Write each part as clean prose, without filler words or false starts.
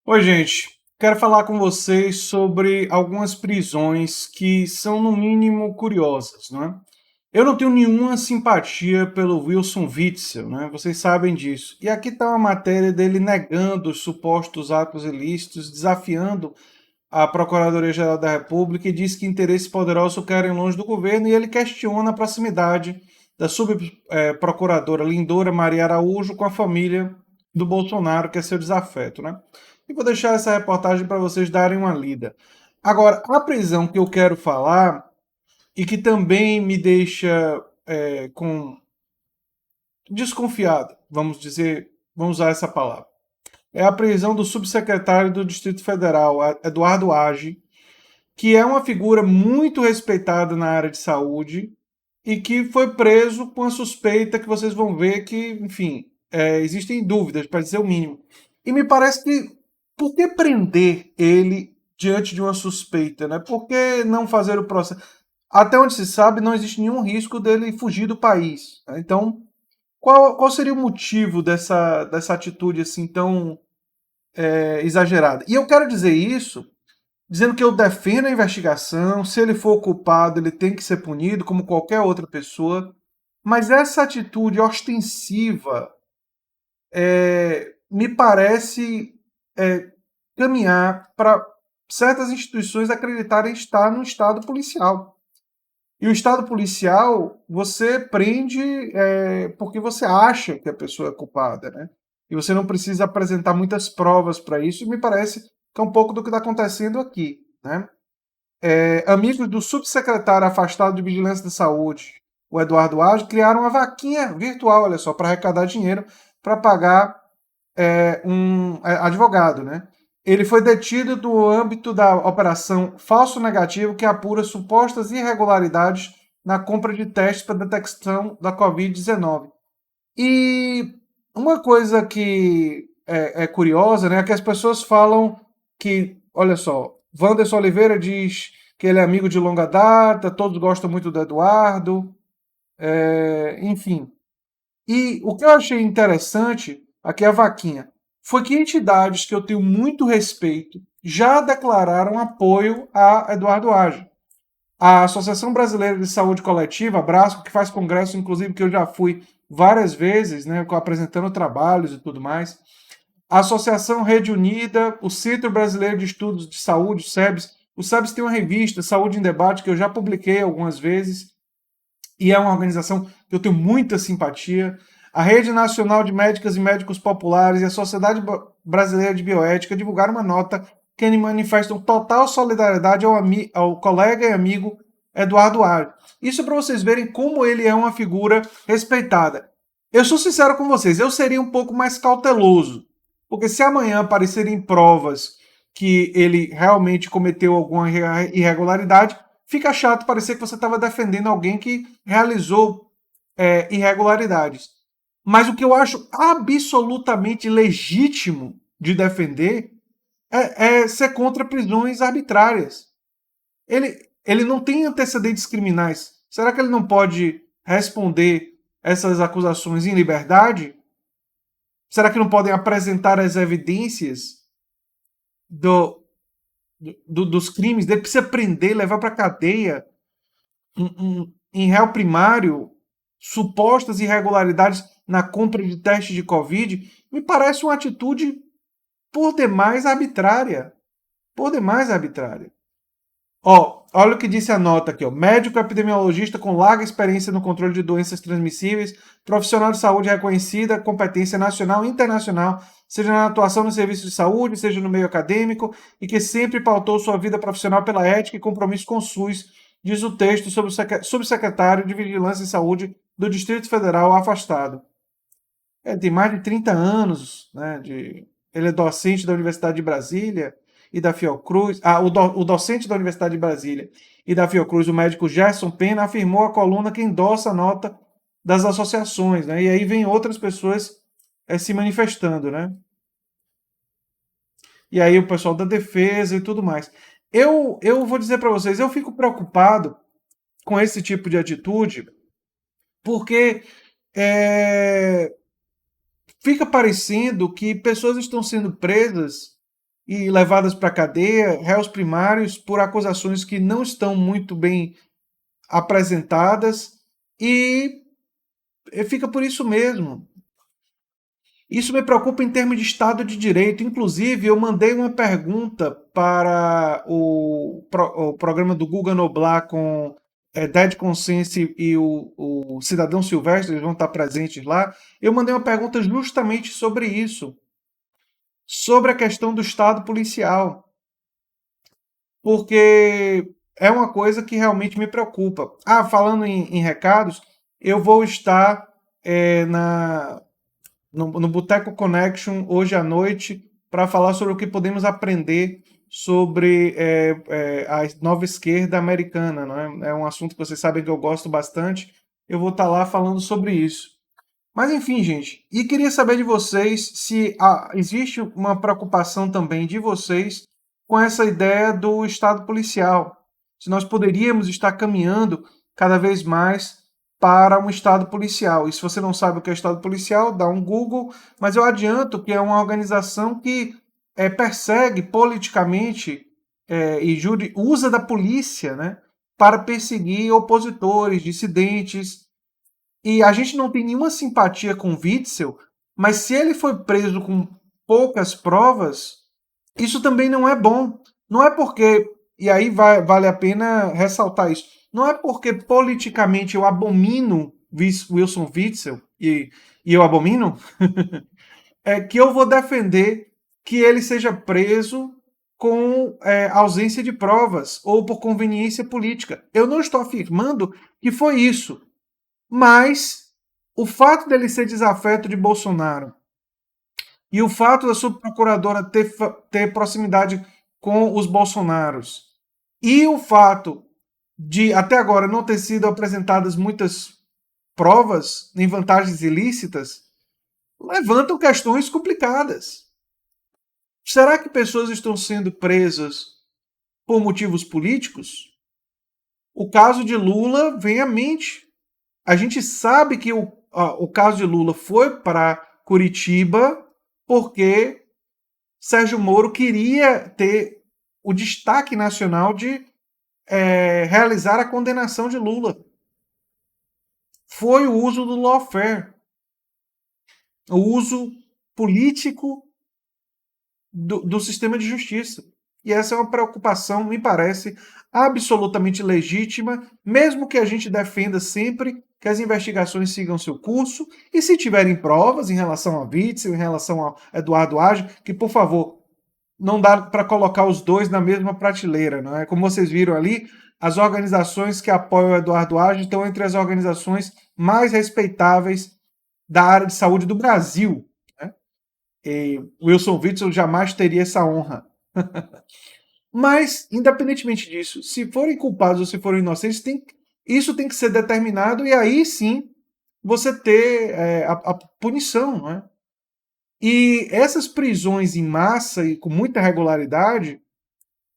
Oi, gente. Quero falar com vocês sobre algumas prisões que são, no mínimo, curiosas, não é? Eu não tenho nenhuma simpatia pelo Wilson Witzel, né? Vocês sabem disso. E aqui está uma matéria dele negando os supostos atos ilícitos, desafiando a Procuradoria-Geral da República e diz que interesses poderosos o querem longe do governo e ele questiona a proximidade da subprocuradora Lindora Maria Araújo com a família do Bolsonaro, que é seu desafeto, né? E vou deixar essa reportagem para vocês darem uma lida. Agora, a prisão que eu quero falar e que também me deixa com desconfiado, vamos dizer, vamos usar essa palavra, é a prisão do subsecretário do Distrito Federal, Eduardo Age, que é uma figura muito respeitada na área de saúde e que foi preso com a suspeita que vocês vão ver que, enfim, existem dúvidas, para dizer o mínimo. E me parece que, por que prender ele diante de uma suspeita, né? Por que não fazer o processo? Até onde se sabe, não existe nenhum risco dele fugir do país, né? Então, qual seria o motivo dessa atitude assim tão exagerada? E eu quero dizer isso dizendo que eu defendo a investigação, se ele for culpado, ele tem que ser punido como qualquer outra pessoa, mas essa atitude ostensiva me parece é, caminhar para certas instituições acreditarem estar no estado policial. E o estado policial, você prende porque você acha que a pessoa é culpada, né? E você não precisa apresentar muitas provas para isso, e me parece que é um pouco do que está acontecendo aqui, né? Amigos do subsecretário afastado de Vigilância da Saúde, o Eduardo Age, criaram uma vaquinha virtual, olha só, para arrecadar dinheiro para pagar um advogado, né? Ele foi detido no âmbito da operação Falso Negativo, que apura supostas irregularidades na compra de testes para detecção da Covid-19. E uma coisa que é curiosa, né, é que as pessoas falam que, olha só, Wanderson Oliveira diz que ele é amigo de longa data, todos gostam muito do Eduardo, enfim. E o que eu achei interessante, aqui é a vaquinha, foi que entidades que eu tenho muito respeito já declararam apoio a Eduardo Age. A Associação Brasileira de Saúde Coletiva, a Brasco, que faz congresso, inclusive, que eu já fui várias vezes, né, apresentando trabalhos e tudo mais. A Associação Rede Unida, o Centro Brasileiro de Estudos de Saúde, o SEBS. O SEBS tem uma revista, Saúde em Debate, que eu já publiquei algumas vezes, e é uma organização que eu tenho muita simpatia. A Rede Nacional de Médicas e Médicos Populares e a Sociedade Brasileira de Bioética divulgaram uma nota que manifestam total solidariedade ao colega e amigo Eduardo Ar. Isso para vocês verem como ele é uma figura respeitada. Eu sou sincero com vocês, eu seria um pouco mais cauteloso, porque se amanhã aparecerem provas que ele realmente cometeu alguma irregularidade, fica chato parecer que você estava defendendo alguém que realizou irregularidades. Mas o que eu acho absolutamente legítimo de defender é ser contra prisões arbitrárias. Ele não tem antecedentes criminais. Será que ele não pode responder essas acusações em liberdade? Será que não podem apresentar as evidências do, dos crimes dele? Precisa prender, levar para cadeia em réu primário supostas irregularidades na compra de testes de Covid, me parece uma atitude por demais arbitrária. Por demais arbitrária. Olha o que disse a nota aqui. Médico epidemiologista com larga experiência no controle de doenças transmissíveis, profissional de saúde reconhecida, competência nacional e internacional, seja na atuação no serviço de saúde, seja no meio acadêmico, e que sempre pautou sua vida profissional pela ética e compromisso com o SUS, diz o texto sobre o subsecretário de Vigilância em Saúde do Distrito Federal afastado. Tem mais de 30 anos, né, ele é docente da Universidade de Brasília e da Fiocruz. O docente da Universidade de Brasília e da Fiocruz, o médico Gerson Pena, afirmou à coluna que endossa a nota das associações, né? E aí vem outras pessoas se manifestando, né? E aí o pessoal da defesa e tudo mais. Eu vou dizer para vocês, eu fico preocupado com esse tipo de atitude, porque é, fica parecendo que pessoas estão sendo presas e levadas para a cadeia, réus primários, por acusações que não estão muito bem apresentadas, e fica por isso mesmo. Isso me preocupa em termos de Estado de Direito. Inclusive, eu mandei uma pergunta para o programa do Guga Noblar com Dead Conscience e o Cidadão Silvestre, eles vão estar presentes lá. Eu mandei uma pergunta justamente sobre isso, sobre a questão do Estado policial, porque é uma coisa que realmente me preocupa. Falando em recados, eu vou estar na no Boteco Connection hoje à noite para falar sobre o que podemos aprender sobre a nova esquerda americana. Não é? É um assunto que vocês sabem que eu gosto bastante. Eu vou estar lá falando sobre isso. Mas enfim, gente, e queria saber de vocês se existe uma preocupação também de vocês com essa ideia do Estado policial. Se nós poderíamos estar caminhando cada vez mais para um Estado policial. E se você não sabe o que é Estado policial, dá um Google, mas eu adianto que é uma organização que persegue politicamente usa da polícia, né, para perseguir opositores, dissidentes, e a gente não tem nenhuma simpatia com Witzel, mas se ele foi preso com poucas provas, isso também não é bom. Não é porque, e aí vale a pena ressaltar isso, não é porque politicamente eu abomino Wilson Witzel, e eu abomino, é que eu vou defender que ele seja preso com ausência de provas ou por conveniência política. Eu não estou afirmando que foi isso. Mas o fato dele ser desafeto de Bolsonaro e o fato da subprocuradora ter proximidade com os Bolsonaros e o fato de até agora não ter sido apresentadas muitas provas em vantagens ilícitas levantam questões complicadas. Será que pessoas estão sendo presas por motivos políticos? O caso de Lula vem à mente. A gente sabe que o caso de Lula foi para Curitiba porque Sérgio Moro queria ter o destaque nacional de realizar a condenação de Lula. Foi o uso do lawfare, o uso político do sistema de justiça. E essa é uma preocupação, me parece, absolutamente legítima, mesmo que a gente defenda sempre que as investigações sigam seu curso, e se tiverem provas em relação a Witzel, em relação a Eduardo Age, que, por favor, não dá para colocar os dois na mesma prateleira, não é? Como vocês viram ali, as organizações que apoiam o Eduardo Age estão entre as organizações mais respeitáveis da área de saúde do Brasil. E Wilson Witzel jamais teria essa honra. Mas, independentemente disso, se forem culpados ou se forem inocentes, isso tem que ser determinado e aí sim você ter a punição. Não é? E essas prisões em massa e com muita regularidade,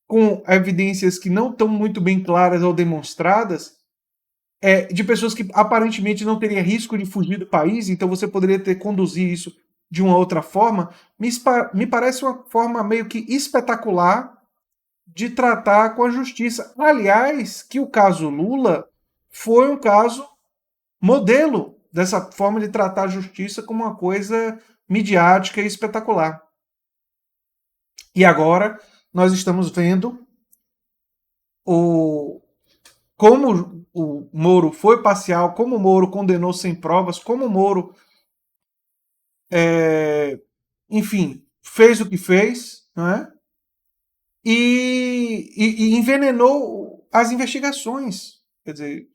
com evidências que não estão muito bem claras ou demonstradas, de pessoas que aparentemente não teriam risco de fugir do país, então você poderia ter conduzido isso de uma outra forma, me parece uma forma meio que espetacular de tratar com a justiça. Aliás, que o caso Lula foi um caso modelo dessa forma de tratar a justiça como uma coisa midiática e espetacular. E agora nós estamos vendo como o Moro foi parcial, como o Moro condenou sem provas, como o Moro, enfim, fez o que fez, não é? E envenenou as investigações. Quer dizer,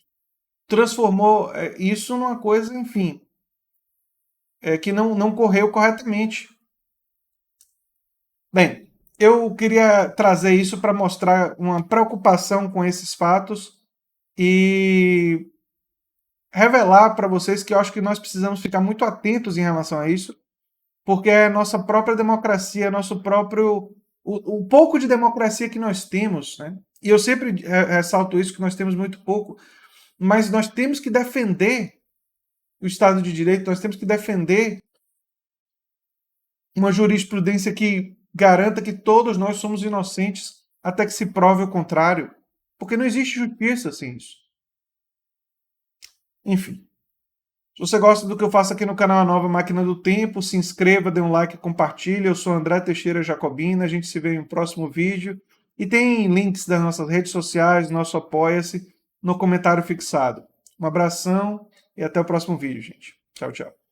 transformou isso numa coisa, enfim, que não correu corretamente. Bem, eu queria trazer isso para mostrar uma preocupação com esses fatos e revelar para vocês que eu acho que nós precisamos ficar muito atentos em relação a isso, porque é a nossa própria democracia, nosso próprio o pouco de democracia que nós temos, né? E eu sempre ressalto isso, que nós temos muito pouco, mas nós temos que defender o Estado de Direito, nós temos que defender uma jurisprudência que garanta que todos nós somos inocentes até que se prove o contrário. Porque não existe justiça sem isso. Enfim. Se você gosta do que eu faço aqui no canal A Nova Máquina do Tempo, se inscreva, dê um like, compartilhe. Eu sou André Teixeira Jacobina, a gente se vê em um próximo vídeo. E tem links das nossas redes sociais, nosso Apoia-se, no comentário fixado. Um abração e até o próximo vídeo, gente. Tchau, tchau.